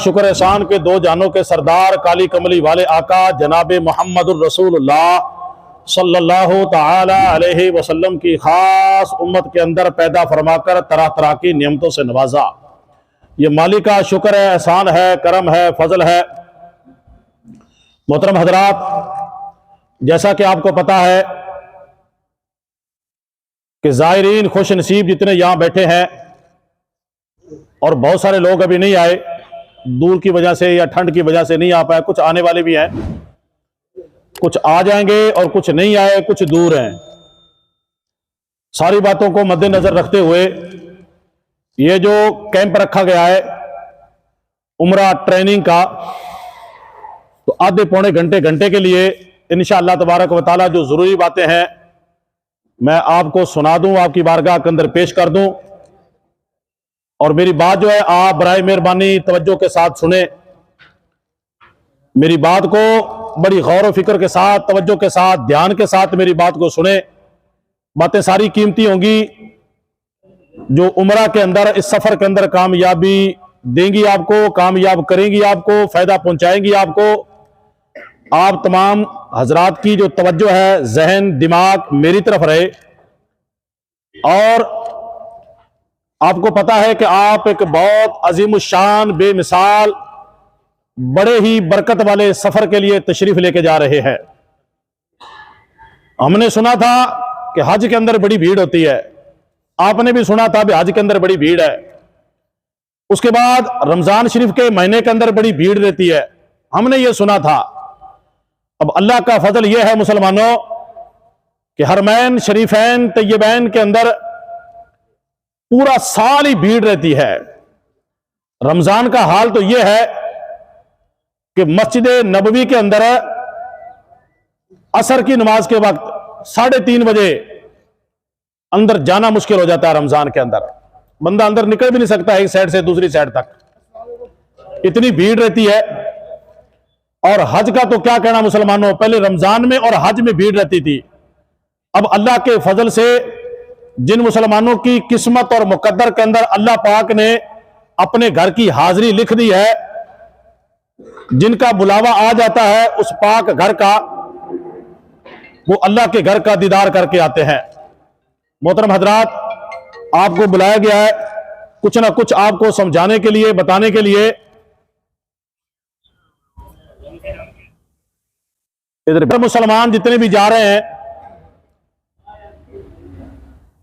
शुक्र एहसान के दो जानों के सरदार काली कमली वाले आका जनाब मोहम्मदुर रसूलुल्लाह सल्लल्लाहु ताला अलैहि वसल्लम की खास उम्मत के अंदर पैदा फरमाकर तरह तरह की नियमतों से नवाजा। ये मालिक का शुक्र है, एहसान है, करम है, फजल है। मोहतरम हजरात, जैसा कि आपको पता है कि ज़ायरीन खुश नसीब जितने यहां बैठे हैं और बहुत सारे लोग अभी नहीं आए, दूर की वजह से या ठंड की वजह से नहीं आ पाए, कुछ आने वाले भी हैं, कुछ आ जाएंगे और कुछ नहीं आए, कुछ दूर हैं। सारी बातों को मद्देनजर रखते हुए ये जो कैंप रखा गया है उम्रा ट्रेनिंग का, तो आधे पौने घंटे के लिए इंशाअल्लाह तबारक व तआला जो जरूरी बातें हैं मैं आपको सुना दूं, आपकी बारगाह के अंदर पेश कर दूं। और मेरी बात जो है आप बराए मेहरबानी तवज्जो के साथ सुने, मेरी बात को बड़ी गौर व फिक्र के साथ, तवज्जो के साथ, ध्यान के साथ मेरी बात को सुने। बातें सारी कीमती होंगी जो उम्रा के अंदर, इस सफर के अंदर कामयाबी देंगी आपको, कामयाब करेंगी आपको, फायदा पहुंचाएंगी आपको। आप तमाम हजरात की जो तवज्जो है, जहन दिमाग मेरी तरफ रहे। और आपको पता है कि आप एक बहुत अजीमुशान, बेमिसाल, बड़े ही बरकत वाले सफर के लिए तशरीफ लेके जा रहे हैं। हमने सुना था कि हज के अंदर बड़ी भीड़ होती है, आपने भी सुना था कि हज के अंदर बड़ी भीड़ है। उसके बाद रमजान शरीफ के महीने के अंदर बड़ी भीड़ रहती है, हमने ये सुना था। अब अल्लाह का फजल यह है मुसलमानों कि हरमैन शरीफैन तैयबैन के अंदर पूरा साल ही भीड़ रहती है। रमजान का हाल तो यह है कि मस्जिद नबवी के अंदर असर की नमाज के वक्त 3:30 बजे अंदर जाना मुश्किल हो जाता है। रमजान के अंदर बंदा अंदर निकल भी नहीं सकता एक साइड से दूसरी साइड तक, इतनी भीड़ रहती है। और हज का तो क्या कहना मुसलमानों, पहले रमजान में और हज में भीड़ रहती थी। अब अल्लाह के फजल से जिन मुसलमानों की किस्मत और मुकद्दर के अंदर अल्लाह पाक ने अपने घर की हाजिरी लिख दी है, जिनका बुलावा आ जाता है उस पाक घर का, वो अल्लाह के घर का दीदार करके आते हैं। मोहतरम हजरात, आपको बुलाया गया है कुछ ना कुछ आपको समझाने के लिए, बताने के लिए। इधर मुसलमान जितने भी जा रहे हैं,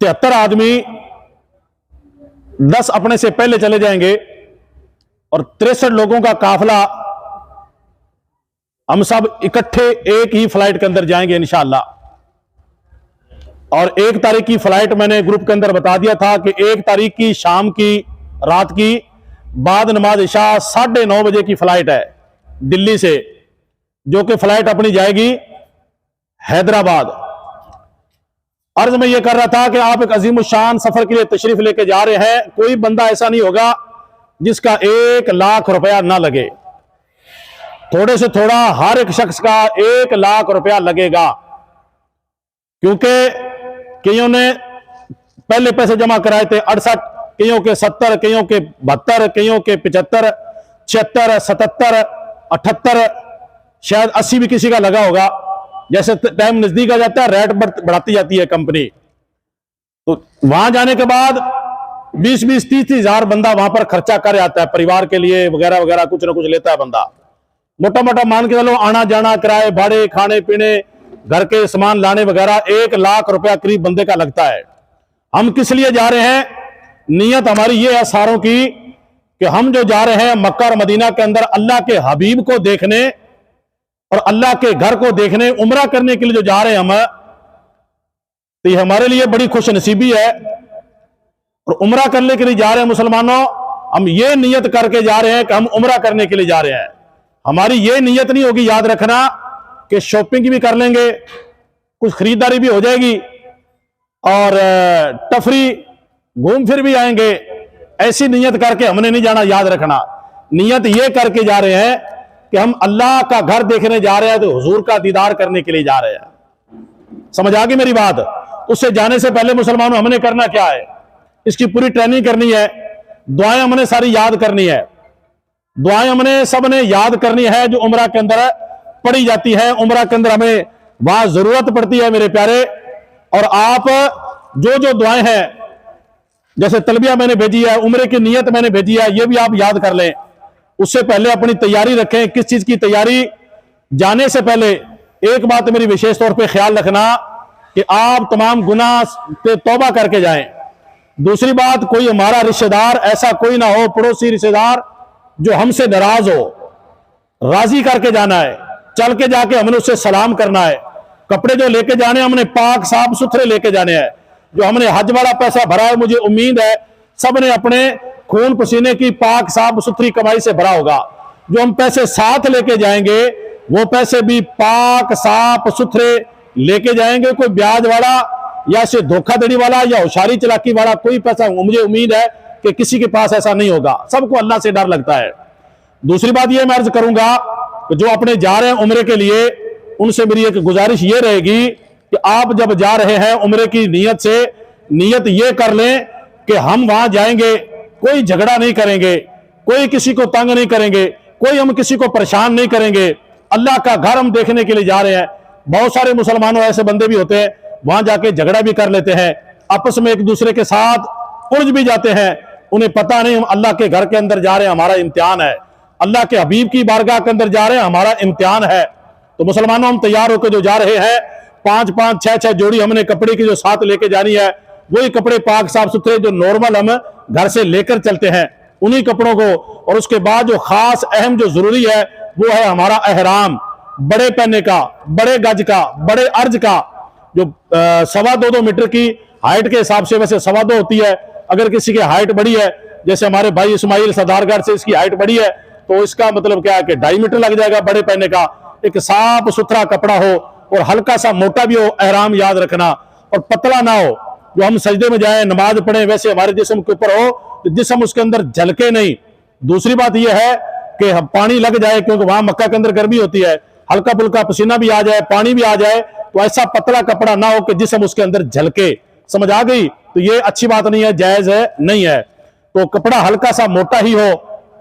73 आदमी 10 अपने से पहले चले जाएंगे और 63 लोगों का काफिला हम सब इकट्ठे एक ही फ्लाइट के अंदर जाएंगे इंशाअल्लाह। और 1 तारीख की फ्लाइट मैंने ग्रुप के अंदर बता दिया था कि 1 तारीख की शाम की, रात की, बाद नमाज इशा 9:30 बजे की फ्लाइट है दिल्ली से, जो कि फ्लाइट अपनी जाएगी हैदराबाद। अर्ज में यह कर रहा था कि आप एक अजीमुशान सफर के लिए तशरीफ लेके जा रहे हैं। कोई बंदा ऐसा नहीं होगा जिसका 1 लाख रुपया ना लगे। थोड़े से थोड़ा हर एक शख्स का 1 लाख रुपया लगेगा, क्योंकि कईयों ने पहले पैसे जमा कराए थे 68, कईयों के 70, कईयों के 72, कईयों के 75, 76, 77, 78, शायद 80 भी किसी का लगा होगा। जैसे टाइम नजदीक आ जाता है रेट बढ़ाती जाती है कंपनी, तो वहां जाने के बाद 20-20, 30 हजार बंदा वहां पर खर्चा कर आता है परिवार के लिए, वगैरह वगैरह कुछ ना कुछ लेता है बंदा। मोटा मोटा मान के चलो, आना जाना, किराए भाड़े, खाने पीने, घर के सामान लाने वगैरह 1 लाख रुपया करीब बंदे का लगता है। हम किस लिए जा रहे हैं? नीयत हमारी ये है सारों की कि हम जो जा रहे हैं मक्का और मदीना के अंदर अल्लाह के हबीब को देखने और अल्लाह के घर को देखने, उम्रा करने के लिए जो जा रहे हैं हम, तो ये हमारे लिए बड़ी खुश नसीबी है। और उम्रा करने के लिए जा रहे हैं मुसलमानों, हम ये नियत करके जा रहे हैं कि हम उम्रा करने के लिए जा रहे हैं। हमारी ये नियत नहीं होगी, याद रखना, कि शॉपिंग भी कर लेंगे, कुछ खरीदारी भी हो जाएगी और तफरी घूम फिर भी आएंगे। ऐसी नियत करके हमने नहीं जाना, याद रखना। नियत ये करके जा रहे हैं कि हम अल्लाह का घर देखने जा रहे हैं, तो हुजूर का दीदार करने के लिए जा रहे हैं। समझ आ गई मेरी बात? उससे जाने से पहले मुसलमानों हमने करना क्या है, इसकी पूरी ट्रेनिंग करनी है, दुआएं हमने सारी याद करनी है। दुआएं हमने सबने याद करनी है जो उम्रा के अंदर पढ़ी जाती है। उम्रा के अंदर हमें वहां जरूरत पड़ती है मेरे प्यारे। और आप जो जो दुआएं हैं, जैसे तलबिया मैंने भेजी है, उम्रे की नियत मैंने भेजी है, ये भी आप याद कर लें। उससे पहले अपनी तैयारी रखें। किस चीज की तैयारी? जाने से पहले एक बात मेरी विशेष तौर पे ख्याल रखना कि आप तमाम गुनाह पे तौबा करके जाएं। दूसरी बात, कोई हमारा रिश्तेदार ऐसा कोई ना हो, पड़ोसी रिश्तेदार जो हमसे नाराज हो, राजी करके जाना है। चल के जाके हमने उससे सलाम करना है। कपड़े जो लेके जाने हमने पाक साफ सुथरे लेके जाने हैं। जो हमने हज वाला पैसा भरा है, मुझे उम्मीद है सबने अपने खून पसीने की पाक साफ सुथरी कमाई से भरा होगा। जो हम पैसे साथ लेके जाएंगे वो पैसे भी पाक साफ सुथरे लेके जाएंगे। कोई ब्याज वाला या से धोखाधड़ी वाला या होशियारी चलाकी वाला कोई पैसा मुझे उम्मीद है कि किसी के पास ऐसा नहीं होगा। सबको अल्लाह से डर लगता है। दूसरी बात यह मैं अर्ज करूंगा कि जो अपने जा रहे हैं उम्रे के लिए, उनसे मेरी एक गुजारिश ये रहेगी कि आप जब जा रहे हैं उम्रे की नीयत से, नीयत ये कर लें कि हम वहां जाएंगे, कोई झगड़ा नहीं करेंगे, कोई किसी को तंग नहीं करेंगे, कोई हम किसी को परेशान नहीं करेंगे। अल्लाह का घर हम देखने के लिए जा रहे हैं। बहुत सारे मुसलमानों ऐसे बंदे भी होते हैं, वहां जाके झगड़ा भी कर लेते हैं, आपस में एक दूसरे के साथ उलझ भी जाते हैं। उन्हें पता नहीं हम अल्लाह के घर के अंदर जा रहे हैं, हमारा इम्तिहान है। अल्लाह के हबीब की बारगाह के अंदर जा रहे हैं, हमारा इम्तिहान है। तो मुसलमानों, हम तैयार होकर जो जा रहे हैं, 5-5, 6-6 जोड़ी हमने कपड़े की जो साथ लेके जानी है, वही कपड़े पाक साफ सुथरे जो नॉर्मल हम घर से लेकर चलते हैं, उन्हीं कपड़ों को। और उसके बाद जो खास अहम जो जरूरी है वो है हमारा एहराम, बड़े पहने का, बड़े गज का, बड़े अर्ज का, जो 2.25 मीटर की हाइट के हिसाब से, वैसे 2.25 होती है। अगर किसी की हाइट बड़ी है, जैसे हमारे भाई इस्माइल सरदारगढ़ से इसकी हाइट बड़ी है, तो इसका मतलब क्या है कि 2.5 मीटर लग जाएगा बड़े पहने का। एक साफ सुथरा कपड़ा हो और हल्का सा मोटा भी हो एहराम, याद रखना, और पतला ना हो। जो हम सजदे में जाए, नमाज पढ़े, वैसे हमारे जिस्म के ऊपर हो, तो जिस्म उसके अंदर झलके नहीं। दूसरी बात यह है कि पानी लग जाए, क्योंकि वहां मक्का के अंदर गर्मी होती है, हल्का फुल्का पसीना भी आ जाए, पानी भी आ जाए, तो ऐसा पतला कपड़ा ना हो कि जिस्म उसके अंदर झलके। समझ आ गई? तो ये अच्छी बात नहीं है, जायज है, नहीं है। तो कपड़ा हल्का सा मोटा ही हो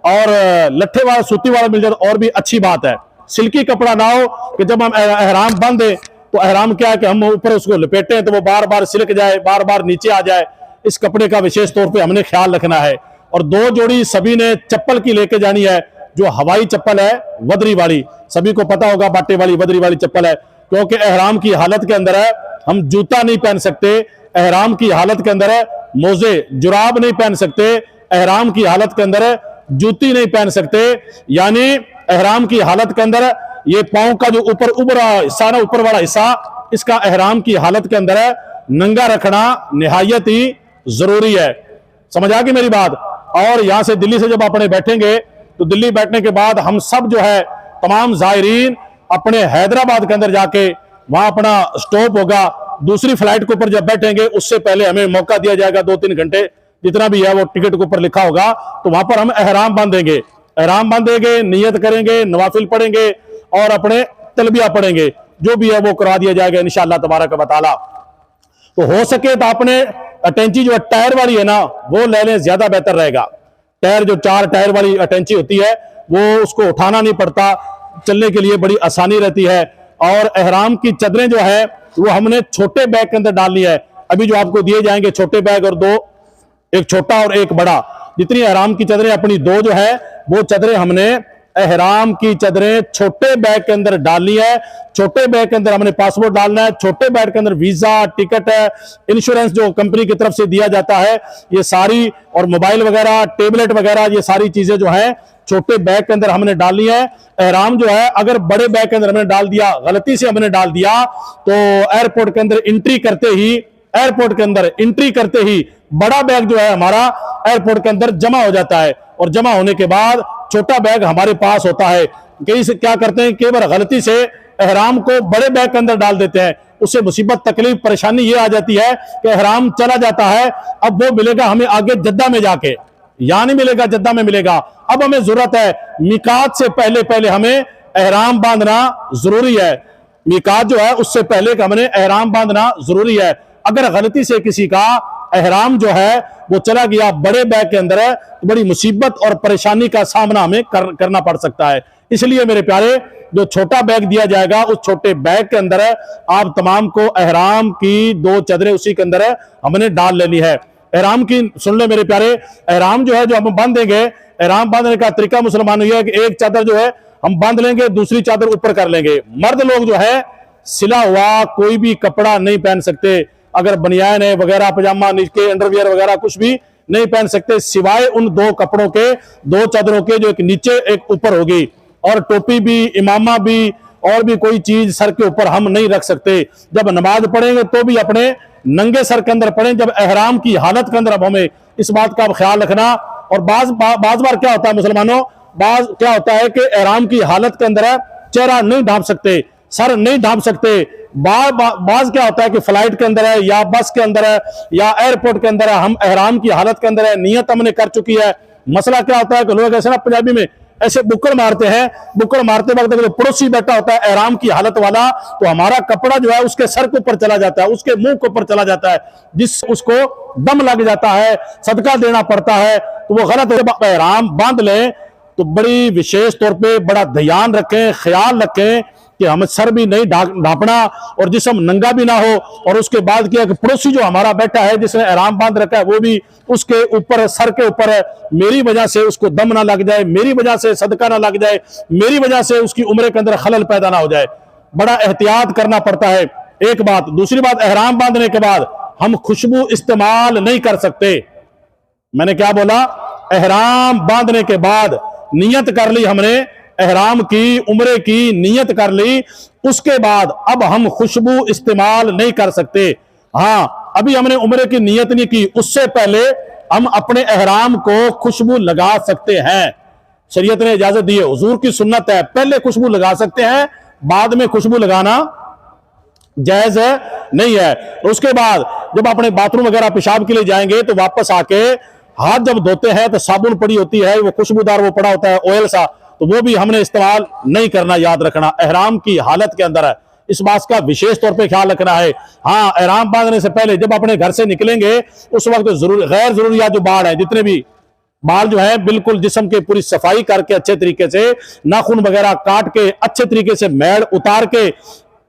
और लट्ठे वाला, सूती वाला मिल जाए और भी अच्छी बात है। सिल्की कपड़ा ना हो कि जब हम एहराम बांधे तो एहराम क्या है कि हम ऊपर उसको लपेटें तो वो बार बार सिलक जाए, बार बार नीचे आ जाए। इस कपड़े का विशेष तौर पे हमने ख्याल रखना है। और 2 जोड़ी सभी ने चप्पल की लेके जानी है, जो हवाई चप्पल है, वदरी वाली। सभी को पता होगा बाटे वाली वदरी वाली चप्पल है, क्योंकि एहराम की हालत के अंदर है, हम जूता नहीं पहन सकते। एहराम की हालत के अंदर है, मोजे जुराब नहीं पहन सकते। एहराम की हालत के अंदर है, जूती नहीं पहन सकते। यानी एहराम की हालत के अंदर ये पांव का जो ऊपर उभरा हिस्सा ना, ऊपर वाला हिस्सा, इसका एहराम की हालत के अंदर है नंगा रखना निहायत ही जरूरी है। समझ आ गई मेरी बात? और यहां से दिल्ली से जब अपने बैठेंगे तो दिल्ली बैठने के बाद हम सब जो है तमाम जायरीन अपने हैदराबाद के अंदर जाके वहां अपना स्टॉप होगा। दूसरी फ्लाइट के ऊपर जब बैठेंगे उससे पहले हमें मौका दिया जाएगा 2-3 घंटे, जितना भी है वो टिकट के ऊपर लिखा होगा, तो वहां पर हम एहराम बांधेंगे। एहराम बांधेंगे, नियत करेंगे, नवाफिल पढ़ेंगे और अपने तलबिया पढ़ेंगे, जो भी है वो करा दिया जाएगा इंशाअल्लाह तबारक व तआला। तो हो सके तो आपने अटेंची जो टायर वाली है ना, वो ले लें, ज्यादा बेहतर रहेगा। टायर जो 4 टायर वाली अटेंची होती है, वो उसको उठाना नहीं पड़ता, चलने के लिए बड़ी आसानी रहती है। और एहराम की चदरें जो है वो हमने छोटे बैग के अंदर डालनी है। अभी जो आपको दिए जाएंगे छोटे बैग और 2, एक छोटा और एक बड़ा, जितनी एहराम की चदरें अपनी 2 जो है वो चदरें हमने एहराम की चदरें छोटे बैग के अंदर डालनी है। छोटे बैग के अंदर हमने पासपोर्ट डालना है, छोटे बैग के अंदर वीजा, टिकट है, इंश्योरेंस जो कंपनी की तरफ से दिया जाता है, ये सारी, और मोबाइल वगैरह, टेबलेट वगैरह, ये सारी चीजें जो है छोटे बैग के अंदर हमने डालनी है। एहराम जो है अगर बड़े बैग के अंदर हमने डाल दिया, गलती से हमने डाल दिया, तो एयरपोर्ट के अंदर एंट्री करते ही बड़ा बैग जो है हमारा एयरपोर्ट के अंदर जमा हो जाता है, और जमा होने के बाद छोटा बैग हमारे पास होता है। कई से क्या करते हैं, कई बार गलती से एहराम को बड़े बैग के अंदर डाल देते हैं, उससे मुसीबत, तकलीफ, परेशानी ये आ जाती है कि एहराम चला जाता है। अब वो मिलेगा हमें आगे जद्दा में जाके, या नहीं मिलेगा, जद्दा में मिलेगा। अब हमें जरूरत है मिकात से पहले पहले हमें एहराम बांधना जरूरी है। मिकात जो है उससे पहले हमने एहराम बांधना जरूरी है। अगर गलती से किसी का एहराम जो है वो चला गया बड़े बैग के अंदर है, तो बड़ी मुसीबत और परेशानी का सामना हमें करना पड़ सकता है। इसलिए मेरे प्यारे, जो छोटा बैग दिया जाएगा उस छोटे बैग के अंदर है आप तमाम को एहराम की 2 चादरें उसी के अंदर है हमने डाल लेनी है। एहराम की सुन ले मेरे प्यारे, एहराम जो है जो हम बांधेंगे, एहराम बांधने का तरीका मुसलमानों यह है कि एक चादर जो है हम बांध लेंगे, दूसरी चादर ऊपर कर लेंगे। मर्द लोग जो है सिला हुआ कोई भी कपड़ा नहीं पहन सकते, अगर बनियान है वगैरह, पजामा, नीचे अंडरवियर वगैरह कुछ भी नहीं पहन सकते सिवाय उन 2 कपड़ों के, 2 चादरों के, जो एक नीचे एक ऊपर होगी। और टोपी भी, इमामा भी और भी कोई चीज सर के ऊपर हम नहीं रख सकते। जब नमाज पढ़ेंगे तो भी अपने नंगे सर के अंदर पढ़ें। जब एहराम की हालत के अंदर अब हमें इस बात का ख्याल रखना। और बाज बार क्या होता है मुसलमानों, बाज क्या होता है कि एहराम की हालत के अंदर चेहरा नहीं ढांप सकते, सर नहीं ढांप सकते। बाज क्या होता है कि फ्लाइट के अंदर है या बस के अंदर है या एयरपोर्ट के अंदर है, हम एहराम की हालत के अंदर है, नियत हमने कर चुकी है। मसला क्या होता है कि लोग ऐसे ना पंजाबी में ऐसे बुक्कड़ मारते हैं, बुक्कड़ मारते वक्त अगर पड़ोसी बैठा होता है एहराम की हालत वाला, तो हमारा कपड़ा जो है उसके सर के ऊपर चला जाता है, उसके मुंह के ऊपर चला जाता है, जिस उसको दम लग जाता है, सदका देना पड़ता है, तो वो गलत है। एहराम बांध लें तो बड़ी विशेष तौर पे बड़ा ध्यान रखें, ख्याल रखें कि हम सर भी नहीं ढांपना और जिस्म नंगा भी ना हो। और उसके बाद क्या कि पड़ोसी जो हमारा बैठा है जिसने एहराम बांध रखा है वो भी उसके ऊपर, सर के ऊपर है, मेरी वजह से उसको दम ना लग जाए, मेरी वजह से सदका ना लग जाए, मेरी वजह से उसकी उम्र के अंदर खलल पैदा ना हो जाए। बड़ा एहतियात करना पड़ता है। एक बात। दूसरी बात, एहराम बांधने के बाद हम खुशबू इस्तेमाल नहीं कर सकते। मैंने क्या बोला? एहराम बांधने के बाद नियत कर ली हमने, एहराम की, उम्रे की नियत कर ली, उसके बाद अब हम खुशबू इस्तेमाल नहीं कर सकते। हाँ, अभी हमने उम्रे की नियत नहीं की, उससे पहले हम अपने एहराम को खुशबू लगा सकते हैं। शरीयत ने इजाजत दी है, हुजूर की सुन्नत है, पहले खुशबू लगा सकते हैं, बाद में खुशबू लगाना जायज है नहीं है। उसके बाद जब अपने बाथरूम वगैरह पेशाब के लिए जाएंगे तो वापस आके हाथ जब धोते हैं तो साबुन पड़ी होती है, वो खुशबूदार वो पड़ा होता है ऑयल सा, तो वो भी हमने इस्तेमाल नहीं करना, याद रखना। एहराम की हालत के अंदर है, इस बात का विशेष तौर पे ख्याल रखना है। हाँ, एहराम बांधने से पहले जब अपने घर से निकलेंगे उस वक्त जरूर गैर जरूरियात जो बाल है, जितने भी बाल जो है बिल्कुल जिस्म के पूरी सफाई करके अच्छे तरीके से, नाखून वगैरह काट के अच्छे तरीके से मैल उतार के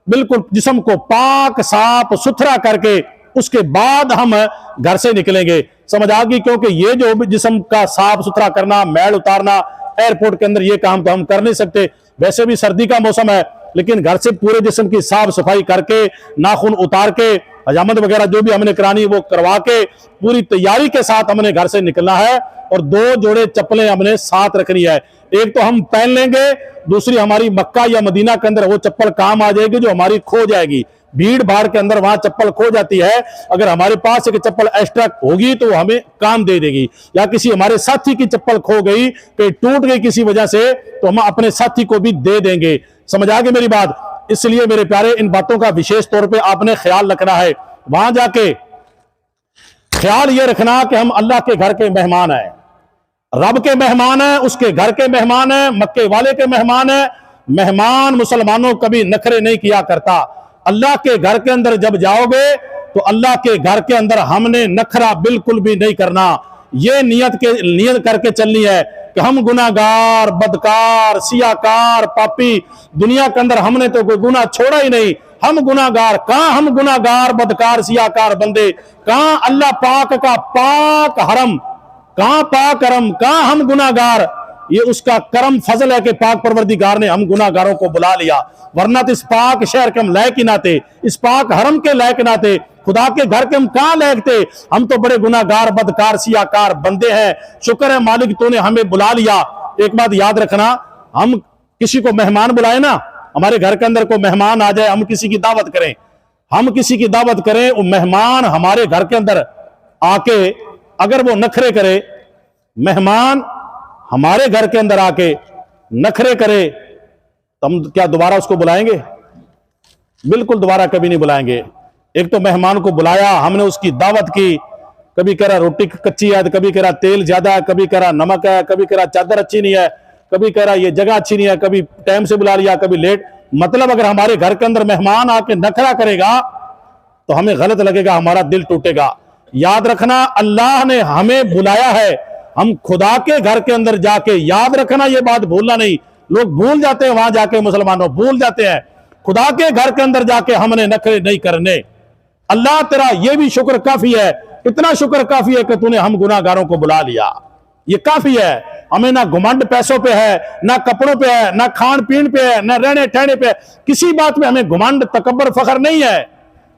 बिल्कुल जिस्म को पाक साफ सुथरा करके उसके बाद हम घर से निकलेंगे। समझ आ गई? क्योंकि ये जो जिस्म का साफ सुथरा करना, मैल उतारना एयरपोर्ट के अंदर, ये काम तो हम कर नहीं सकते। वैसे भी सर्दी का मौसम है, लेकिन घर से पूरे जिस्म की साफ सफाई करके, नाखून उतार के, हजामत वगैरह जो भी हमने करानी वो करवा के पूरी तैयारी के साथ हमने घर से निकलना है। और 2 जोड़े चप्पलें हमने साथ रखनी है। एक तो हम पहन लेंगे, दूसरी हमारी मक्का या मदीना के अंदर वो चप्पल काम आ जाएगी जो हमारी खो जाएगी। भीड़ भाड़ के अंदर वहां चप्पल खो जाती है, अगर हमारे पास एक चप्पल एक्स्ट्रा होगी तो वो हमें काम दे देगी। या किसी हमारे साथी की चप्पल खो गई, कहीं टूट गई किसी वजह से, तो हम अपने साथी को भी दे देंगे। समझ आ गई मेरी बात? इसलिए मेरे प्यारे, इन बातों का विशेष तौर पे आपने ख्याल रखना है। वहां जाके ख्याल ये रखना कि हम अल्लाह के घर के मेहमान हैं, रब के मेहमान हैं, उसके घर के मेहमान हैं, मक्के वाले के मेहमान हैं। मेहमान मुसलमानों कभी नखरे नहीं किया करता। अल्लाह के घर के अंदर जब जाओगे तो अल्लाह के घर के अंदर हमने नखरा बिल्कुल भी नहीं करना। ये नियत करके चलनी है कि हम गुनाहगार, बदकार, सियाकार, पापी, दुनिया के अंदर हमने तो कोई गुनाह छोड़ा ही नहीं। हम गुनाहगार, कहां हम गुनाहगार, बदकार, सियाकार बंदे, कहां अल्लाह पाक का पाक हरम, कहां पाक हरम, कहां हम गुनाहगार। ये उसका करम फजल है कि पाक परवरदिगार ने हम गुनाहगारों को बुला लिया, वरना तो इस पाक शहर के हम लायक ही ना थे, इस पाक हरम के लायक ना थे, खुदा के घर के हम कहां लायक थे। हम तो बड़े गुनाहगार, बदकार, सियाकार बंदे हैं। शुक्र है मालिक तूने हमें बुला लिया। एक बात याद रखना, हम किसी को मेहमान बुलाए ना, हमारे घर के अंदर कोई मेहमान आ जाए, हम किसी की दावत करें, हम किसी की दावत करें, वो मेहमान हमारे घर के अंदर आके अगर वो नखरे करे, मेहमान हमारे घर के अंदर आके नखरे करे, तो हम क्या दोबारा उसको बुलाएंगे? बिल्कुल दोबारा कभी नहीं बुलाएंगे। एक तो मेहमान को बुलाया, हमने उसकी दावत की, कभी कह रहा रोटी कच्ची है, कभी कह रहा तेल ज्यादा है, कभी कह रहा नमक है, कभी कह रहा चादर अच्छी नहीं है, कभी कह रहा ये जगह अच्छी नहीं है, कभी टाइम से बुला लिया, कभी लेट। मतलब अगर हमारे घर के अंदर मेहमान आके नखरा करेगा तो हमें गलत लगेगा, हमारा दिल टूटेगा। याद रखना अल्लाह ने हमें बुलाया है, हम खुदा के घर के अंदर जाके, याद रखना ये बात भूलना नहीं। लोग भूल जाते हैं, वहां जाके मुसलमानों भूल जाते हैं, खुदा के घर के अंदर जाके हमने नखरे नहीं करने। अल्लाह तेरा ये भी शुक्र काफी है, इतना शुक्र काफी है कि तूने हम गुनाहगारों को बुला लिया, ये काफी है। हमें ना घुमंड पैसों पे है, ना कपड़ों पे है, ना खान पीन पे है, ना रहने ठहने पे है, किसी बात में हमें घुमंड तकब्बर फखर नहीं है।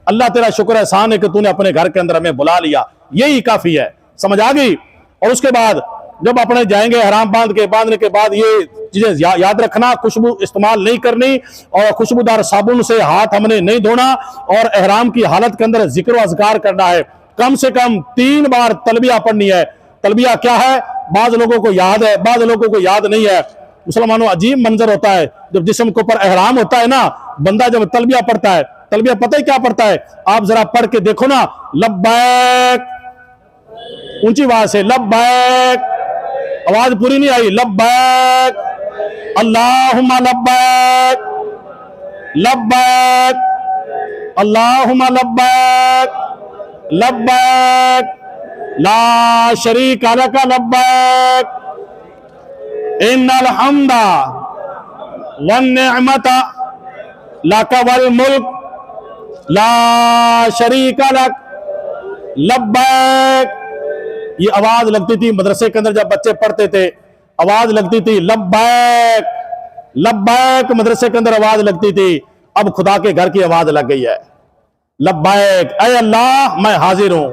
अल्लाह तेरा शुक्र एहसान है कि तूने अपने घर के अंदर हमें बुला लिया, यही काफी है। समझ आ गई? और उसके बाद जब अपने जाएंगे हराम बांधने के बाद ये चीजें याद रखना, खुशबू इस्तेमाल नहीं करनी और खुशबूदार साबुन से हाथ हमने नहीं धोना, और एहराम की हालत के अंदर जिक्र अज़कार करना है। कम से कम 3 बार तलबिया पढ़नी है। तलबिया क्या है? बाज लोगों को याद है, बाज लोगों को याद नहीं है। मुसलमानों अजीब मंजर होता है जब जिस्म के ऊपर एहराम होता है ना, बंदा जब तलबिया पढ़ता है, तलबिया पता ही क्या पढ़ता है? आप जरा पढ़ के देखो ना, लब्बैक, ऊंची आवाज से लब्बैक, आवाज पूरी नहीं आई, लब्बैक अल्लाहुम्मा लब्बैक, लब्बैक अल्लाहुम्मा लब्बैक, लब्बैक ला शरीका लक लब्बैक, इन्नल हम्दा वन निअमता लक वल मुल्क ला शरीका लक लब्बैक। ये आवाज लगती थी मदरसे के अंदर जब बच्चे पढ़ते थे, आवाज लगती थी लब्बैक, लब्बैक मदरसे के अंदर आवाज लगती थी। अब खुदा के घर की आवाज लग गई है, लब्बैक, ऐ अल्लाह मैं हाजिर हूं,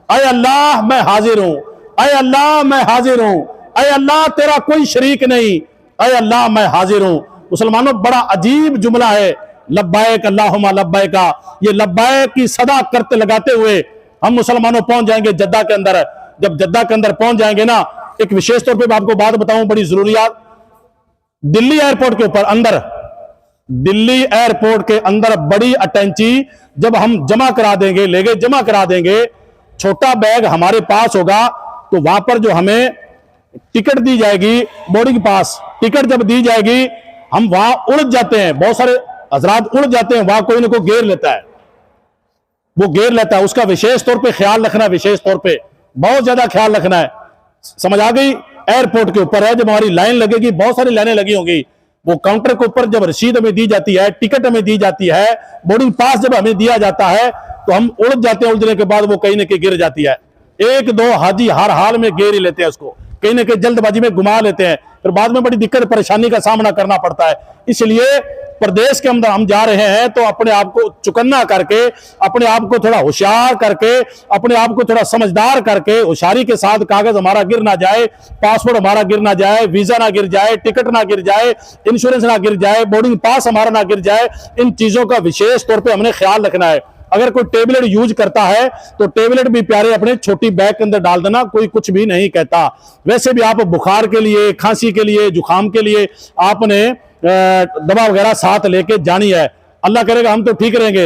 ऐ अल्लाह मैं हाजिर हूं, ऐ अल्लाह मैं हाजिर हूं, ऐ अल्लाह तेरा कोई शरीक नहीं, ऐ अल्लाह मैं हाजिर हूं। मुसलमानों बड़ा अजीब जुमला है लब्बैक अल्लाहुम्मा लब्बैक का। ये लब्बैक की सदा करते लगाते हुए हम मुसलमानों पहुंच जाएंगे जद्दा के अंदर। जब जद्दा के अंदर पहुंच जाएंगे ना, एक विशेष तौर पे मैं आपको बात बताऊं बड़ी जरूरियात, दिल्ली एयरपोर्ट के ऊपर अंदर, दिल्ली एयरपोर्ट के अंदर बड़ी अटेंची जब हम जमा करा देंगे, लेगे जमा करा देंगे, छोटा बैग हमारे पास होगा, तो वहां पर जो हमें टिकट दी जाएगी, बोर्डिंग पास टिकट जब दी जाएगी, हम वहां उड़ जाते हैं, बहुत सारे हजरात उड़ जाते हैं, वहां कोई ना कोई घेर लेता है, वो घेर लेता है। उसका विशेष तौर पे ख्याल रखना, विशेष तौर पे बहुत ज्यादा ख्याल रखना है। समझ आ गई? एयरपोर्ट के ऊपर है, जब हमारी लाइन लगेगी, बहुत सारी लाइनें लगी होंगी, वो काउंटर के ऊपर जब रसीद हमें दी जाती है, टिकट हमें दी जाती है, बोर्डिंग पास जब हमें दिया जाता है, तो हम उड़ जाते हैं। उड़ने के बाद वो कहीं ना कहीं गिर जाती है। 1-2 हाजी हर हाल में घेर ही लेते हैं उसको, कहीं ना कहीं जल्दबाजी में घुमा लेते हैं, फिर बाद में बड़ी दिक्कत परेशानी का सामना करना पड़ता है। इसलिए प्रदेश के अंदर हम जा रहे हैं तो अपने आप को चुकन्ना करके, अपने आप को थोड़ा होशियार करके, अपने आप को थोड़ा समझदार करके, होशियारी के साथ कागज हमारा गिर ना जाए, पासपोर्ट हमारा गिर ना जाए, वीजा ना गिर जाए, टिकट ना गिर जाए, इंश्योरेंस ना गिर जाए, बोर्डिंग पास हमारा ना गिर जाए, इन चीजों का विशेष तौर पर हमने ख्याल रखना है। अगर कोई टेबलेट यूज करता है तो टेबलेट भी प्यारे अपने छोटी बैग के अंदर डाल देना, कोई कुछ भी नहीं कहता। वैसे भी आप बुखार के लिए, खांसी के लिए, जुकाम के लिए आपने दवा वगैरह साथ लेके जानी है। अल्लाह करेगा हम तो ठीक रहेंगे,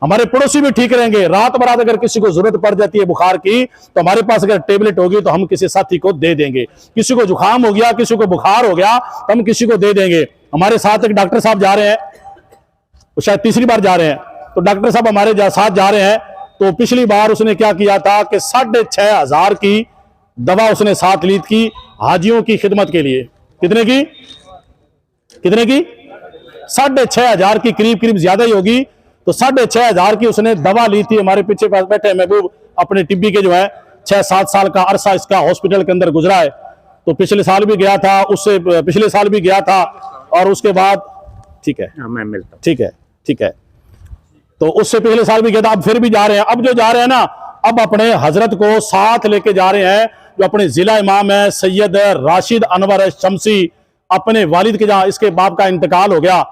हमारे पड़ोसी भी ठीक रहेंगे। रात बरात अगर किसी को जरूरत पड़ जाती है बुखार की, तो हमारे पास अगर टेबलेट होगी तो हम किसी साथी को दे देंगे। किसी को जुकाम हो गया, किसी को बुखार हो गया, तो हम किसी को दे देंगे। हमारे साथ एक डॉक्टर साहब जा रहे हैं, वो शायद तीसरी बार जा रहे हैं, तो डॉक्टर साहब हमारे साथ जा रहे हैं। तो पिछली बार उसने क्या किया था कि 6,500 की दवा उसने साथ ली थी हाजियों की खिदमत के लिए। कितने की? 6,500 की, करीब ज्यादा ही होगी। तो 6,500 की उसने दवा ली थी। हमारे पीछे पास बैठे महबूब अपने टिब्बी के जो है 6-7 साल का अरसा इसका हॉस्पिटल के अंदर गुजरा है। तो पिछले साल भी गया था, उससे पिछले साल भी गया था, और उसके बाद ठीक है मैं मिलता हूं, ठीक है। तो उससे पिछले साल भी गया था, अब फिर भी जा रहे हैं। अब जो जा रहे हैं ना, अब अपने हजरत को साथ लेके जा रहे हैं, जो अपने जिला इमाम है सैयद राशिद अनवर शमसी, अपने वालिद के जहां इसके बाप का इंतकाल हो गया,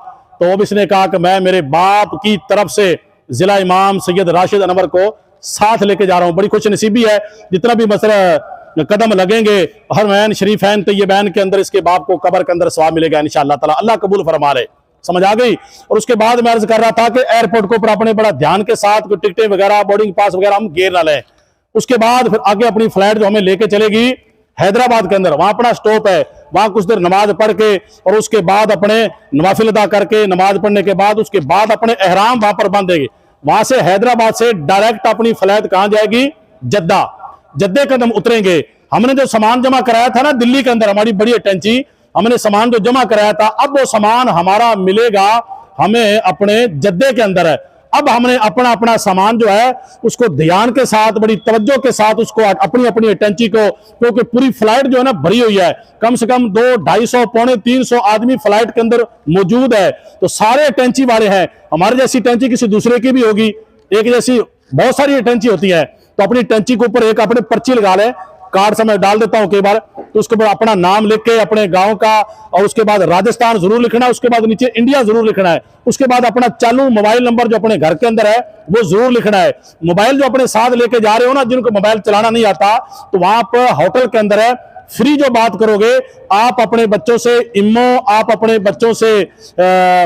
तो अब इसने कहा कि मैं मेरे बाप की तरफ से जिला इमाम सैयद राशिद अनवर को साथ लेके जा रहा हूं। बड़ी खुश नसीबी है, जितना भी मसला कदम लगेंगे हरमैन शरीफैन तैयबैन के अंदर इसके बाप को कब्र के अंदर सवाब मिलेगा इंशाअल्लाह ताला। अल्लाह कबूल फरमा ले। समझ आ गई? और उसके बाद मैं अर्ज कर रहा था कि एयरपोर्ट के ऊपर अपने बड़ा ध्यान के साथ टिकटें वगैरह, बोर्डिंग पास वगैरह हम घेर ना लें। उसके बाद फिर आगे अपनी फ्लाइट जो हमें लेके चलेगी हैदराबाद के अंदर, वहां अपना स्टॉप है, वहां कुछ देर नमाज पढ़ के और उसके बाद अपने नवाफिल अदा करके, नमाज पढ़ने के बाद उसके बाद अपने एहराम वहां पर बांधेंगे। वहां से हैदराबाद से डायरेक्ट अपनी फ्लाइट कहां जाएगी? जद्दा, जद्दे के अंदर हम उतरेंगे। हमने जो सामान जमा कराया था ना दिल्ली के अंदर, हमारी बड़ी अटेंची, हमने सामान जो जमा कराया था, अब वो सामान हमारा मिलेगा हमें अपने जद्दे के अंदर है। अब हमने अपना अपना सामान जो है उसको ध्यान के साथ, बड़ी तवज्जो के साथ उसको अपनी अपनी अटेंची को, क्योंकि पूरी फ्लाइट जो है ना भरी हुई है, कम से कम 200-250 पौने 300 आदमी फ्लाइट के अंदर मौजूद है। तो सारे अटेंची वाले हैं, हमारे जैसी अटेंची किसी दूसरे की भी होगी, एक जैसी बहुत सारी अटेंची होती है। तो अपनी अटेंची के ऊपर एक अपने पर्ची लगा ले, कार्ड से मैं डाल देता हूं कई बार, तो उसके बाद अपना नाम लिख के अपने गांव का, और उसके बाद राजस्थान जरूर लिखना है, उसके बाद नीचे इंडिया जरूर लिखना है, उसके बाद अपना चालू मोबाइल नंबर जो अपने घर के अंदर है वो जरूर लिखना है। मोबाइल जो अपने साथ लेके जा रहे हो ना, जिनको मोबाइल चलाना नहीं आता, तो वहां पर होटल के अंदर है फ्री जो बात करोगे आप अपने बच्चों से इमो, आप अपने बच्चों से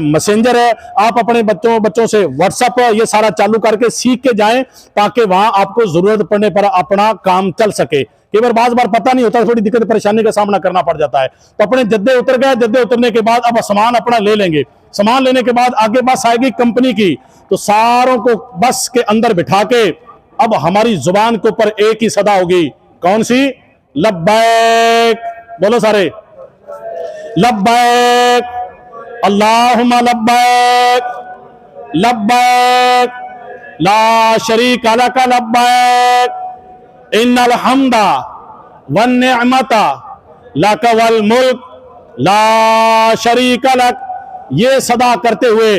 मैसेंजर है, आप अपने बच्चों से व्हाट्सएप, ये सारा चालू करके सीख के जाएं, ताकि वहां आपको जरूरत पड़ने पर अपना काम चल सके। कई बार बार पता नहीं होता, थोड़ी दिक्कत परेशानी का सामना करना पड़ जाता है। तो अपने जद्दे उतर गए, जद्दे उतरने के बाद अब सामान अपना ले लेंगे। सामान लेने के बाद आगे बस आएगी कंपनी की, तो सारों को बस के अंदर बिठा के अब हमारी जुबान के ऊपर एक ही सदा होगी, कौन सी? लब्बैक। बोलो सारे, लब्बैक अल्लाहुम्मा लब्बैक, लब्बैक ला शरीका लका लब्बैक, इन्नल हम्दा वन निअमता लका वल मुल्क ला शरीका लक। ये सदा करते हुए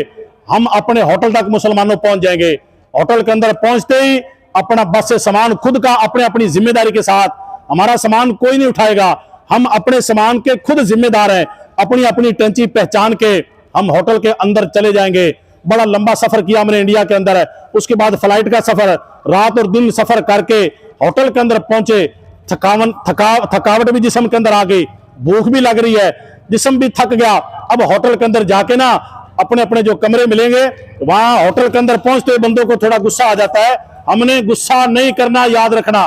हम अपने होटल तक मुसलमानों पहुंच जाएंगे। होटल के अंदर पहुंचते ही अपना बस से सामान खुद का, अपने अपनी जिम्मेदारी के साथ, हमारा सामान कोई नहीं उठाएगा, हम अपने सामान के खुद जिम्मेदार हैं। अपनी अपनी टेंची पहचान के हम होटल के अंदर चले जाएंगे। बड़ा लंबा सफर किया हमने इंडिया के अंदर, उसके बाद फ्लाइट का सफर, रात और दिन सफर करके होटल के अंदर पहुंचे। थकावट भी जिस्म के अंदर आ गई, भूख भी लग रही है, जिस्म भी थक गया। अब होटल के अंदर जाके ना अपने अपने जो कमरे मिलेंगे, वहां होटल के अंदर पहुंचते बंदों को थोड़ा गुस्सा आ जाता है। हमने गुस्सा नहीं करना, याद रखना,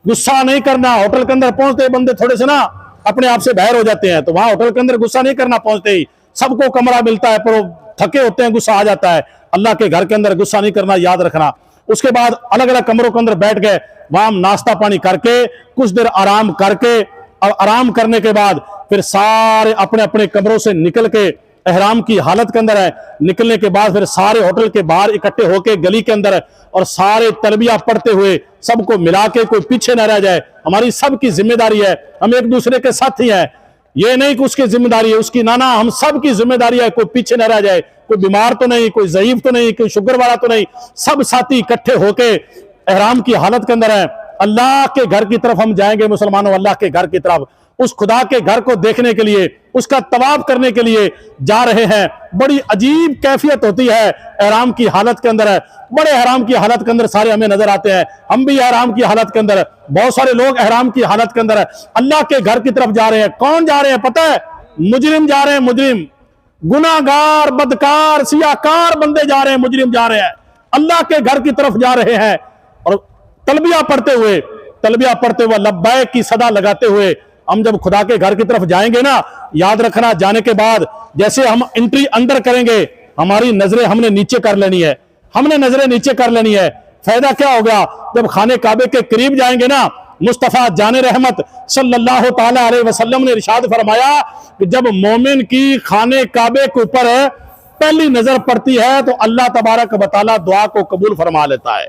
गुस्सा नहीं करना। होटल के अंदर पहुंचते बंदे थोड़े से ना अपने आप से बाहर हो जाते हैं, तो वहां होटल के अंदर गुस्सा नहीं करना। पहुंचते ही सबको कमरा मिलता है, पर थके होते हैं, गुस्सा आ जाता है। अल्लाह के घर के अंदर गुस्सा नहीं करना, याद रखना। उसके बाद अलग अलग कमरों के अंदर बैठ गए, वहां हम नाश्ता पानी करके कुछ देर आराम करके, और आराम करने के बाद फिर सारे अपने अपने कमरों से निकल के, एहराम की हालत के अंदर है, निकलने के बाद फिर सारे होटल के बाहर इकट्ठे होके गली के अंदर, और सारे तलबिया पढ़ते हुए सबको मिला के, कोई पीछे न रह जाए। हमारी सबकी जिम्मेदारी है, हम एक दूसरे के साथ ही हैं। ये नहीं कि उसकी जिम्मेदारी है, उसकी नाना, हम सब की जिम्मेदारी है, कोई पीछे न रह जाए। कोई बीमार तो नहीं, कोई ज़ईफ तो नहीं, कोई शुगर वाला तो नहीं, सब साथी इकट्ठे होके एहराम की हालत के अंदर है। अल्लाह के घर की तरफ हम जाएंगे मुसलमानों, अल्लाह के घर की तरफ, उस खुदा के घर को देखने के लिए, उसका तवाफ करने के लिए जा रहे हैं। बड़ी अजीब कैफियत होती है एहराम की हालत के अंदर है। बड़े एहराम की हालत के अंदर सारे हमें नजर आते हैं, हम भी एहराम की हालत के अंदर, बहुत सारे लोग एहराम की हालत के अंदर है, अल्लाह के घर की तरफ जा रहे हैं। कौन जा रहे हैं पता है? मुजरिम जा रहे हैं, मुजरिम, गुनाहगार, बदकार, सियाकार बंदे जा रहे हैं, मुजरिम जा रहे हैं, अल्लाह के घर की तरफ जा रहे हैं। और तलबिया पढ़ते हुए लब्बैक की सदा लगाते हुए हम जब खुदा के घर की तरफ जाएंगे ना, याद रखना, जाने के बाद जैसे हम एंट्री अंदर करेंगे, हमारी नजरें हमने नीचे कर लेनी है, हमने नजरें नीचे कर लेनी है। फायदा क्या होगा? जब खाने काबे के करीब जाएंगे ना, मुस्तफा जाने रहमत सल्लल्लाहु ताला अलैहि वसल्लम ने इरशाद फरमाया कि जब मोमिन की खाने काबे के ऊपर पहली नजर पड़ती है तो अल्लाह तबारक व तआला दुआ को कबूल फरमा लेता है।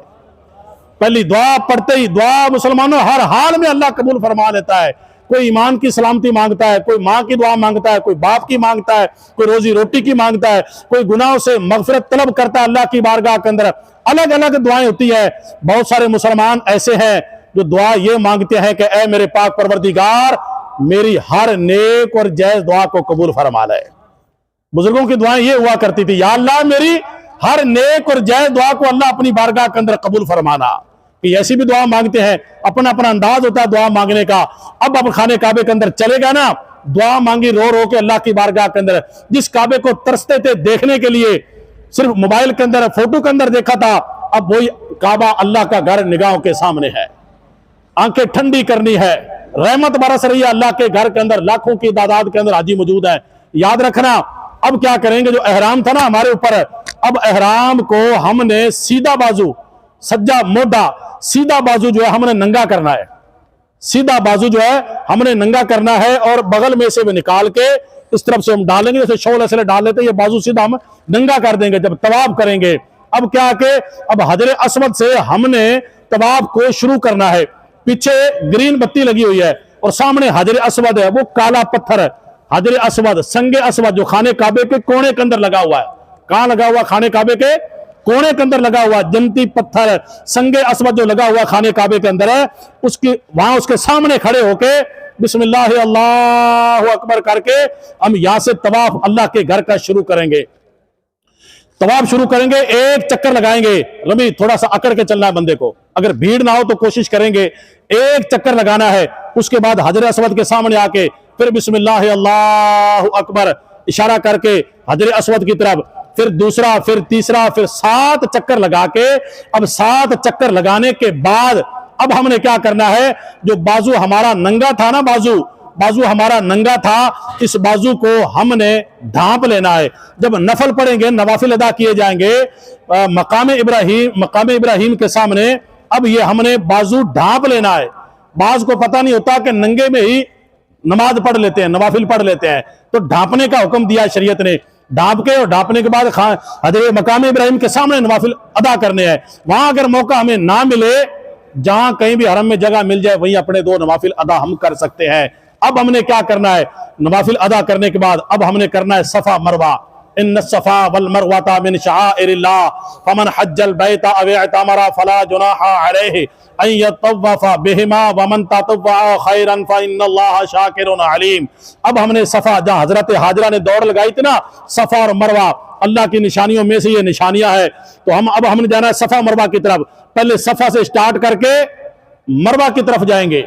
पहली दुआ पढ़ते ही, दुआ मुसलमानों हर हाल में अल्लाह कबूल फरमा लेता है। कोई ईमान की सलामती मांगता है, कोई माँ की दुआ मांगता है, कोई बाप की मांगता है, कोई रोजी रोटी की मांगता है, कोई गुनाहों से मगफिरत तलब करता है अल्लाह की बारगाह के अंदर। अलग अलग दुआएं होती है। बहुत सारे मुसलमान ऐसे हैं जो दुआ ये मांगते हैं कि ऐ मेरे पाक परवरदिगार, मेरी हर नेक और जायज दुआ को कबूल फरमा ले। बुजुर्गों की दुआएं ये हुआ करती थी, या अल्लाह मेरी हर नेक और जायज दुआ को अल्लाह अपनी बारगाह के अंदर कबूल फरमाना। कि ऐसी भी दुआ मांगते हैं, अपना अपना अंदाज होता है दुआ मांगने का। अब खाने काबे के अंदर चलेगा ना, दुआ मांगी रो रो के अल्लाह की बारगाह के अंदर। जिस काबे को तरसते थे देखने के लिए, सिर्फ मोबाइल के अंदर फोटो के अंदर देखा था, अब वही काबा अल्लाह का घर निगाहों के सामने है। आंखें ठंडी करनी है, रहमत बरस रही है अल्लाह के घर के अंदर। लाखों की तादाद के अंदर हाजी मौजूद है। याद रखना, अब क्या करेंगे? जो एहराम था ना हमारे ऊपर, अब एहराम को हमने सीधा बाजू, सज्जा मोढा, सीधा बाजू जो है हमने नंगा करना है, सीधा बाजू जो है हमने नंगा करना है और बगल में से भी निकाल के इस तरफ से हम डालेंगे, जैसे शोल ऐसे डाल लेते हैं, ये बाजू सीधा हम नंगा कर देंगे जब तवाफ करेंगे। अब क्या के अब हजर अस्वद से हमने तवाफ को शुरू करना है। पीछे ग्रीन बत्ती लगी हुई है और सामने हजर अस्वद है, वो काला पत्थर है हजर अस्वद, संगे अस्वद, जो खाने काबे के कोने के अंदर लगा हुआ है। कहां लगा हुआ? खाने काबे के कोने के अंदर लगा हुआ जन्नती पत्थर संगे अस्वद जो लगा हुआ खाने काबे के अंदर है, उसकी वहां उसके सामने खड़े होके बिस्मिल्लाह अल्लाहु अकबर करके हम यहां से तवाफ अल्लाह के घर का शुरू करेंगे। तवाफ शुरू करेंगे, एक चक्कर लगाएंगे। रमी थोड़ा सा अकड़ के चलना है बंदे को, अगर भीड़ ना हो तो कोशिश करेंगे, एक चक्कर लगाना है। उसके बाद हजर अस्वद के सामने आके फिर बिस्मिल्लाह अल्लाहु अकबर इशारा करके हजर अस्वद की तरफ, फिर दूसरा, फिर तीसरा, फिर 7 चक्कर लगा के, अब 7 चक्कर लगाने के बाद अब हमने क्या करना है, जो बाजू हमारा नंगा था ना, बाजू हमारा नंगा था, इस बाजू को हमने ढांप लेना है। जब नफल पढ़ेंगे, नवाफिल अदा किए जाएंगे मकाम इब्राहिम के सामने, अब ये हमने बाजू ढांप लेना है। बाज को पता नहीं होता कि नंगे में ही नमाज पढ़ लेते हैं, नवाफिल पढ़ लेते हैं, तो ढांपने का हुक्म दिया शरीयत ने। ढांप के और ढांपने के बाद हजरत मकाम इब्राहिम के सामने नवाफिल अदा करने हैं। वहां अगर मौका हमें ना मिले, जहां कहीं भी हरम में जगह मिल जाए, वहीं अपने 2 नवाफिल अदा हम कर सकते हैं। अब हमने क्या करना है, नवाफिल अदा करने के बाद अब हमने करना है सफा मरवा। इन्न सफा वल मरवाता मिन शआइरिल्लाह फमन हज्जल बैता अव इतमरा फला जुनाहा अलैहि अन यतव्वफा बिहिमा वमन ततव्वा खैरन फइन्नल्लाह शाकिरुन अलीम। अब हमने सफा, जहां हजरत हाजरा ने दौड़ लगाई थी ना, सफा और मरवा अल्लाह की निशानियों में से ये निशानियां है, तो अब हमने जाना है सफा मरवा की तरफ। पहले सफा से स्टार्ट करके मरवा की तरफ जाएंगे,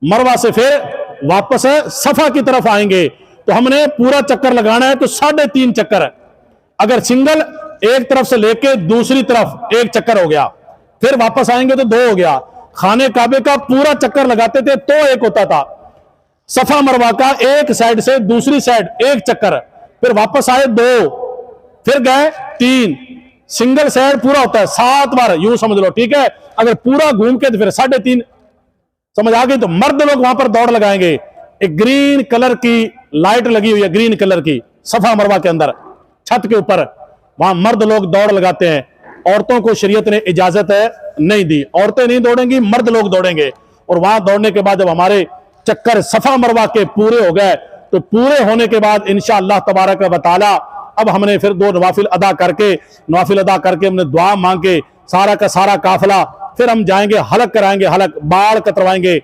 मरवा से फिर वापस सफा की तरफ आएंगे। तो हमने पूरा चक्कर लगाना है, तो 3.5 चक्कर। अगर सिंगल एक तरफ से लेके दूसरी तरफ एक चक्कर हो गया, फिर वापस आएंगे तो 2 हो गया। खाने काबे का पूरा चक्कर लगाते थे तो 1 होता था। सफा मरवा का एक साइड से दूसरी साइड एक चक्कर, फिर वापस आए 2, फिर गए 3, सिंगल साइड पूरा होता है 7 बार, यूं समझ लो, ठीक है। अगर पूरा घूम के तो फिर 3.5, समझ आ गई। तो मर्द लोग वहां पर दौड़ लगाएंगे। एक ग्रीन कलर की लाइट लगी हुई है, ग्रीन कलर की, सफा मरवा के अंदर छत के ऊपर, वहां मर्द लोग दौड़ लगाते हैं। औरतों को शरीयत ने इजाजत नहीं दी, औरतें नहीं दौड़ेंगी, मर्द लोग दौड़ेंगे। और वहां दौड़ने के बाद जब हमारे चक्कर सफा मरवा के पूरे हो गए, तो पूरे होने के बाद इंशाअल्लाह तबारक व तआला अब हमने फिर 2 नवाफिल अदा करके हमने दुआ मांग के सारा का सारा काफिला फिर हम जाएंगे, हलक कराएंगे, हलक बाल कतरवाएंगे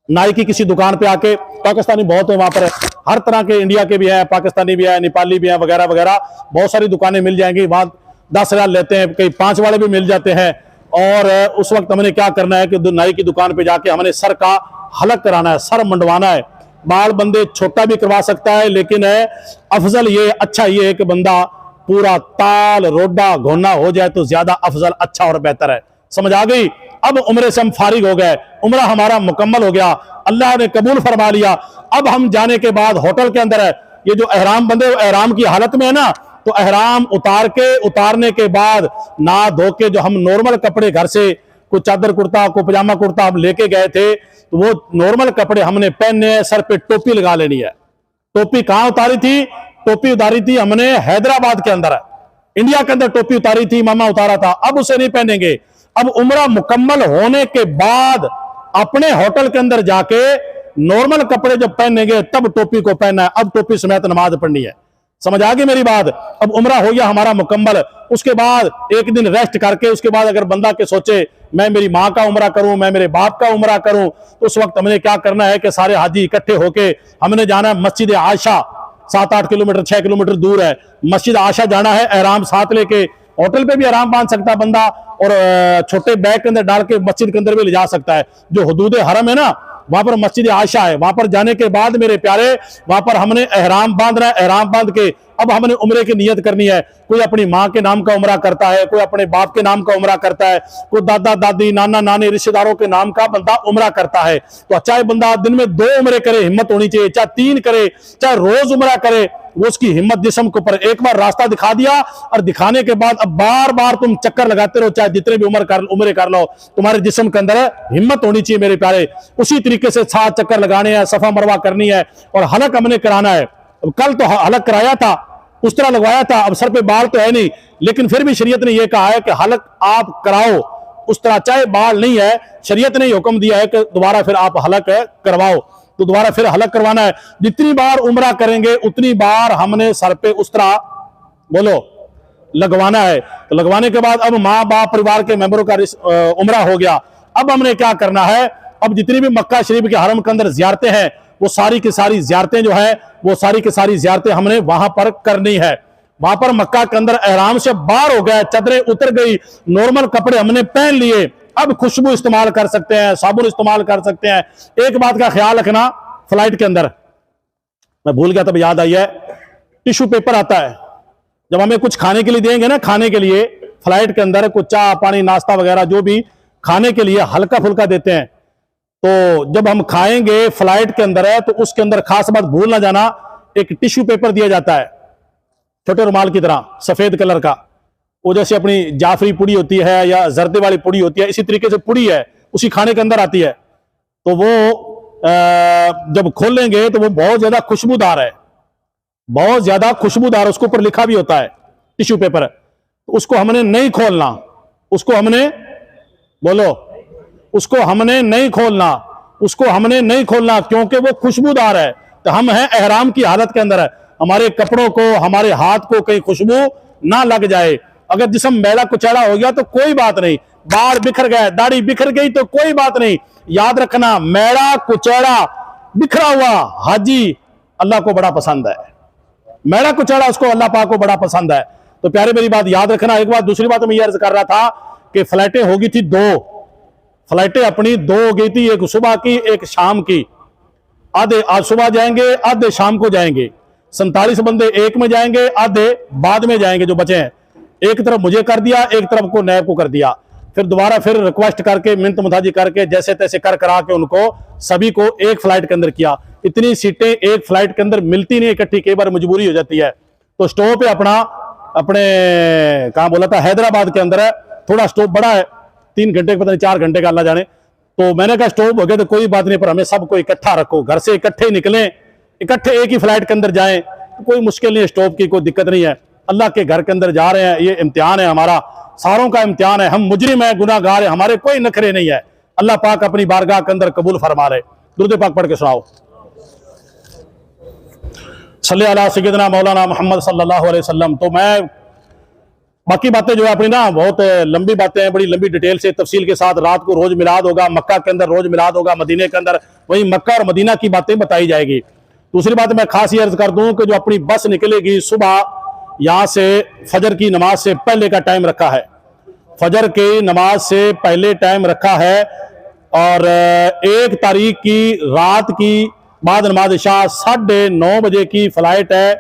नाई की किसी दुकान पे आके। पाकिस्तानी बहुत है वहां पर, हर तरह के, इंडिया के भी हैं, पाकिस्तानी भी है, नेपाली भी है, वगैरह वगैरह, बहुत सारी दुकानें मिल जाएंगी। वहां 10 रियाल लेते हैं, कई 5 वाले भी मिल जाते हैं। और उस वक्त हमने क्या करना है कि नाई की दुकान पे जाके हमने सर का हलक कराना है, सर मंडवाना है। बाल बंदे छोटा भी करवा सकता है, लेकिन अफजल ये, अच्छा ये है कि बंदा पूरा ताल रोडा घोना हो जाए तो ज्यादा अफजल, अच्छा और बेहतर है। समझ आ गई। अब उम्रे से हम फारिग हो गए, उम्रा हमारा मुकम्मल हो गया, अल्लाह ने कबूल फरमा लिया। अब हम जाने के बाद होटल के अंदर है, ये जो एहराम बंदे एहराम की हालत में है ना, तो एहराम उतारने के बाद नहा धो के जो हम नॉर्मल कपड़े घर से, कोई चादर कुर्ता, कोई पजामा कुर्ता हम लेके गए थे, तो वो नॉर्मल कपड़े हमने पहनने हैं। सर पे टोपी लगा लेनी है। टोपी कहां उतारी थी? टोपी उतारी थी हमने हैदराबाद के अंदर, इंडिया के अंदर टोपी उतारी थी, मामा उतारा था। अब उसे नहीं पहनेंगे। अब उम्रा मुकम्मल होने के बाद अपने होटल के अंदर जाके नॉर्मल कपड़े जब पहनेंगे तब टोपी को पहनना है। अब टोपी समेत नमाज पढ़नी है। समझ आ गई मेरी बात। अब उम्रा हो गया हमारा मुकम्मल, उसके बाद एक दिन रेस्ट करके, उसके बाद अगर बंदा के सोचे मैं मेरी माँ का उम्रा करूं, मैं मेरे बाप का उम्रा करूं, तो उस वक्त हमने क्या करना है कि सारे हाजी इकट्ठे होके हमने जाना है मस्जिद आयशा, 7-8 किलोमीटर 6 किलोमीटर दूर है। मस्जिद आयशा जाना है, एहराम साथ लेके। होटल पे भी आराम बांध सकता है बंदा, और छोटे बैग के अंदर डाल के मस्जिद के अंदर भी ले जा सकता है। जो हुदूद हरम है ना, वहां पर मस्जिद आयशा है। वहां पर जाने के बाद मेरे प्यारे, वहां पर हमने एहराम बांधना है। एहराम बांध के अब हमने उम्रे की नियत करनी है। कोई अपनी माँ के नाम का उम्रा करता है, कोई अपने बाप के नाम का उम्रा करता है, कोई दादा दादी नाना नानी रिश्तेदारों के नाम का बंदा उम्रा करता है। तो चाहे बंदा दिन में 2 उम्रे करे, हिम्मत होनी चाहिए, चाहे 3 करे, चाहे रोज उम्रा करे, वो उसकी हिम्मत जिस्म के ऊपर। एक बार रास्ता दिखा दिया और दिखाने के बाद अब बार बार तुम चक्कर लगाते रहो, चाहे जितने भी उम्र कर लो, तुम्हारे जिस्म के अंदर हिम्मत होनी चाहिए मेरे प्यारे। उसी तरीके से 7 चक्कर लगाने हैं, सफा मरवा करनी है और हलक हमने कराना है। कल तो हलक कराया था, उस तरह लगवाया था, अब सर पे बाल तो है नहीं, लेकिन फिर भी शरीयत ने यह कहा है कि हलक आप कराओ उस तरह, चाहे बाल नहीं है, शरीयत ने हुक्म दिया है कि दोबारा फिर आप हलक करवाओ, तो दोबारा फिर हलक करवाना है। जितनी बार उम्रा करेंगे उतनी बार हमने सर पे उस तरह बोलो लगवाना है। तो लगवाने के बाद अब माँ बाप परिवार के मेंबरों का उम्रा हो गया। अब हमने क्या करना है, अब जितनी भी मक्का शरीफ के हरम के अंदर जियारतें हैं, वो सारी की सारी जियारतें जो है, वो सारी की सारी जियारतें हमने वहां पर करनी है। वहां पर मक्का के अंदर एहराम से बाहर हो गए, चादरें उतर गई, नॉर्मल कपड़े हमने पहन लिए, अब खुशबू इस्तेमाल कर सकते हैं, साबुन इस्तेमाल कर सकते हैं। एक बात का ख्याल रखना, फ्लाइट के अंदर मैं भूल गया तब याद आई है, टिश्यू पेपर आता है। जब हमें कुछ खाने के लिए देंगे ना, खाने के लिए फ्लाइट के अंदर कुछ चाय पानी नाश्ता वगैरह जो भी खाने के लिए हल्का फुल्का देते हैं, तो जब हम खाएंगे फ्लाइट के अंदर है तो उसके अंदर खास बात भूल ना जाना, एक टिश्यू पेपर दिया जाता है छोटे रुमाल की तरह, सफेद कलर का। वो जैसे अपनी जाफरी पुड़ी होती है या जर्दे वाली पुड़ी होती है, इसी तरीके से पुड़ी है, उसी खाने के अंदर आती है। तो वो जब खोलेंगे तो वो बहुत ज्यादा खुशबूदार है, बहुत ज्यादा खुशबूदार, उसके ऊपर लिखा भी होता है टिश्यू पेपर। तो उसको हमने नहीं खोलना, उसको हमने बोलो, उसको हमने नहीं खोलना, उसको हमने नहीं खोलना, क्योंकि वो खुशबूदार है। तो हम हैं एहराम की हालत के अंदर है, हमारे कपड़ों को, हमारे हाथ को कहीं खुशबू ना लग जाए। अगर जिस्म मैला कुचैला हो गया तो कोई बात नहीं, बाल बिखर गए, दाढ़ी बिखर गई तो कोई बात नहीं। याद रखना, मैला कुचैला बिखरा हुआ हाजी अल्लाह को बड़ा पसंद है, मैला कुचैला उसको अल्लाह पाक को बड़ा पसंद है। तो प्यारे मेरी बात याद रखना। एक बात, दूसरी बात मैं ये अर्ज कर रहा था कि फ्लाइटें होगी थी 2 फ्लाइटें अपनी 2 हो गई थी, एक सुबह की एक शाम की। आधे आज सुबह जाएंगे, आधे शाम को जाएंगे। 47 बंदे एक में जाएंगे, आधे बाद में जाएंगे जो बचे हैं। एक तरफ मुझे कर दिया, एक तरफ को नैब को कर दिया, फिर दोबारा फिर रिक्वेस्ट करके मिन्नत मुताजी करके जैसे तैसे कर करा के उनको सभी को एक फ्लाइट के अंदर किया। इतनी सीटें एक फ्लाइट के अंदर मिलती नहीं इकट्ठी, कई बार मजबूरी हो जाती है। तो स्टॉप पे अपने कहाँ बोला था, हैदराबाद के अंदर है, थोड़ा स्टॉप बड़ा है, 3 घंटे पता नहीं 4 घंटे का अल्लाह जाने। तो मैंने कहा स्टॉप हो गया तो कोई बात नहीं, पर हमें सबको इकट्ठा रखो, घर से इकट्ठे निकलें, इकट्ठे एक ही फ्लाइट के अंदर जाएं, तो कोई मुश्किल नहीं है, स्टॉप की कोई दिक्कत नहीं है। अल्लाह के घर के अंदर जा रहे हैं, ये इम्तिहान है हमारा, सारों का इम्तिहान है। हम मुजरिम है, गुनाहगार है, हमारे कोई नखरे नहीं है। अल्लाह पाक अपनी बारगाह के अंदर कबूल फरमा रहे। दुरूद पाक पढ़ के सुनाओ। सल्ले अला सय्यदना मौलाना मोहम्मद सल्लल्लाहु अलैहि वसल्लम। तो मैं बाकी बातें जो है अपनी ना बहुत लंबी बातें हैं, बड़ी लंबी डिटेल से तफसील के साथ। रात को रोज मिलाद होगा, मक्का के अंदर रोज मिलाद होगा, मदीने के अंदर वही मक्का और मदीना की बातें बताई जाएगी। दूसरी बात मैं खास ये अर्ज कर दूं कि जो अपनी बस निकलेगी सुबह यहाँ से, फजर की नमाज से पहले का टाइम रखा है, फजर की नमाज से पहले टाइम रखा है। और 1 तारीख की रात की बाद नमाज इशा 9:30 बजे की फ्लाइट है।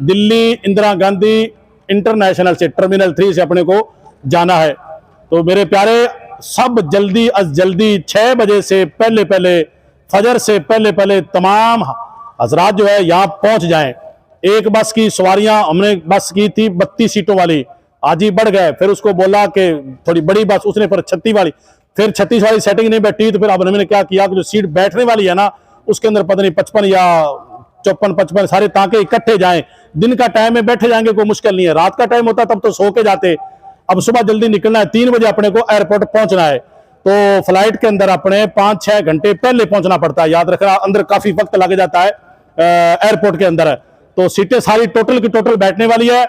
दिल्ली इंदिरा गांधी इंटरनेशनल से टर्मिनल 3 से अपने को जाना है। तो मेरे प्यारे सब जल्दी अज जल्दी 6 बजे से पहले पहले, फजर से पहले पहले तमाम हजरात जो है यहाँ पहुंच जाएं। एक बस की सवारियां हमने बस की थी 32 सीटों वाली, आज ही बढ़ गए, फिर उसको बोला कि थोड़ी बड़ी बस, उसने पर 36 वाली, फिर 36 वाली सेटिंग नहीं बैठी, तो फिर अब हमने क्या किया कि जो सीट बैठने वाली है ना उसके अंदर पता नहीं 55 या 54-55 सारे ताके इकट्ठे जाएं। दिन का टाइम है, बैठे जाएंगे कोई मुश्किल नहीं है, रात का टाइम होता तब तो सो के जाते। अब सुबह जल्दी निकलना है, 3 बजे अपने को एयरपोर्ट पहुंचना है, तो फ्लाइट के अंदर अपने 5-6 घंटे पहले पहुंचना पड़ता है। याद रखना, अंदर काफी वक्त लग जाता है एयरपोर्ट के अंदर। तो सीटें सारी टोटल की टोटल बैठने वाली है,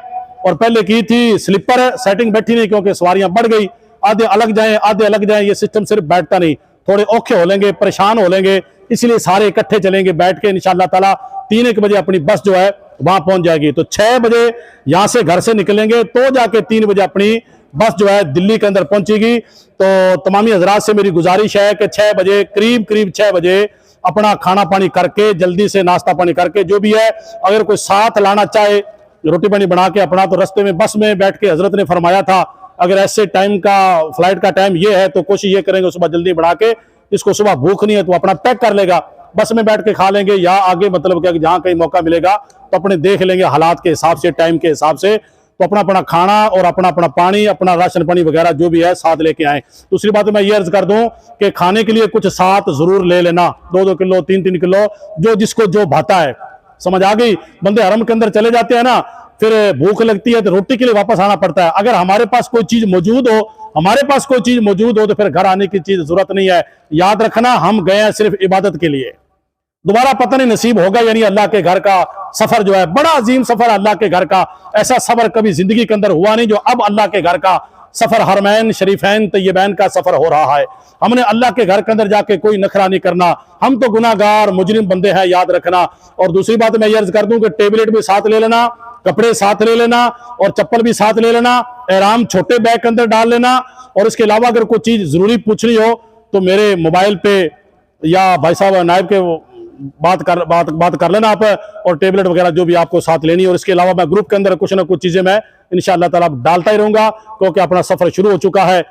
और पहले की थी स्लीपर सेटिंग बैठी नहीं, क्योंकि सवारियां बढ़ गई, आधे अलग जाएं आधे अलग जाएं, ये सिस्टम सिर्फ बैठता नहीं, थोड़े औखे हो लेंगे, परेशान हो लेंगे, इसलिए सारे इकट्ठे चलेंगे बैठ के। इंशाअल्लाह ताला 3-1 बजे अपनी बस जो है वहां पहुंच जाएगी। तो 6 बजे यहां से घर से निकलेंगे तो जाके 3 बजे अपनी बस जो है दिल्ली के अंदर पहुंचेगी। तो तमामी हजरात से मेरी गुजारिश है कि 6 बजे करीब 6 बजे अपना खाना पानी करके, जल्दी से नाश्ता पानी करके, जो भी है अगर कोई साथ लाना चाहे रोटी पानी बना के अपना, तो रस्ते में बस में बैठ के हजरत ने फरमाया था अगर ऐसे टाइम का फ्लाइट का टाइम ये है तो कोशिश ये करेंगे सुबह जल्दी बना के, इसको सुबह भूख नहीं है तो अपना पैक कर लेगा, बस में बैठ के खा लेंगे या आगे मतलब क्या जहां कहीं मौका मिलेगा तो अपने देख लेंगे हालात के हिसाब से, टाइम के हिसाब से, तो अपना अपना खाना और अपना अपना पानी, अपना राशन पानी वगैरह जो भी है साथ लेके आए। दूसरी बात मैं ये अर्ज कर दूं कि खाने के लिए कुछ साथ जरूर ले लेना, 2-2 किलो 3-3 किलो, जो जिसको जो भाता है। समझ आ गई? बंदे हरम के अंदर चले जाते हैं ना, फिर भूख लगती है तो रोटी के लिए वापस आना पड़ता है। अगर हमारे पास कोई चीज मौजूद हो, हमारे पास कोई चीज मौजूद हो तो फिर घर आने की चीज जरूरत नहीं है। याद रखना हम गए हैं सिर्फ इबादत के लिए, दोबारा पता नहीं नसीब होगा यानी अल्लाह के घर का सफर जो है बड़ा अजीम सफर, अल्लाह के घर का ऐसा सफर कभी जिंदगी के अंदर हुआ नहीं जो अब अल्लाह के घर का सफर, हरमैन शरीफैन तैयबैन का सफर हो रहा है। हमने अल्लाह के घर के अंदर जाके कोई नखरा नहीं करना, हम तो गुनाहगार मुजरिम बंदे हैं, याद रखना। और दूसरी बात मैं ये अर्ज कर दूं कि टेबलेट भी साथ ले लेना, कपड़े साथ ले लेना और चप्पल भी साथ ले लेना, एहराम छोटे बैग के अंदर डाल लेना। और इसके अलावा अगर कोई चीज जरूरी पूछनी हो तो मेरे मोबाइल पे या भाई साहब नायब के बात कर लेना आप, और टेबलेट वगैरह जो भी आपको साथ लेनी है। और इसके अलावा मैं ग्रुप के अंदर कुछ ना कुछ चीजें मैं इंशाअल्लाह ताला डालता ही रहूंगा क्योंकि अपना सफर शुरू हो चुका है।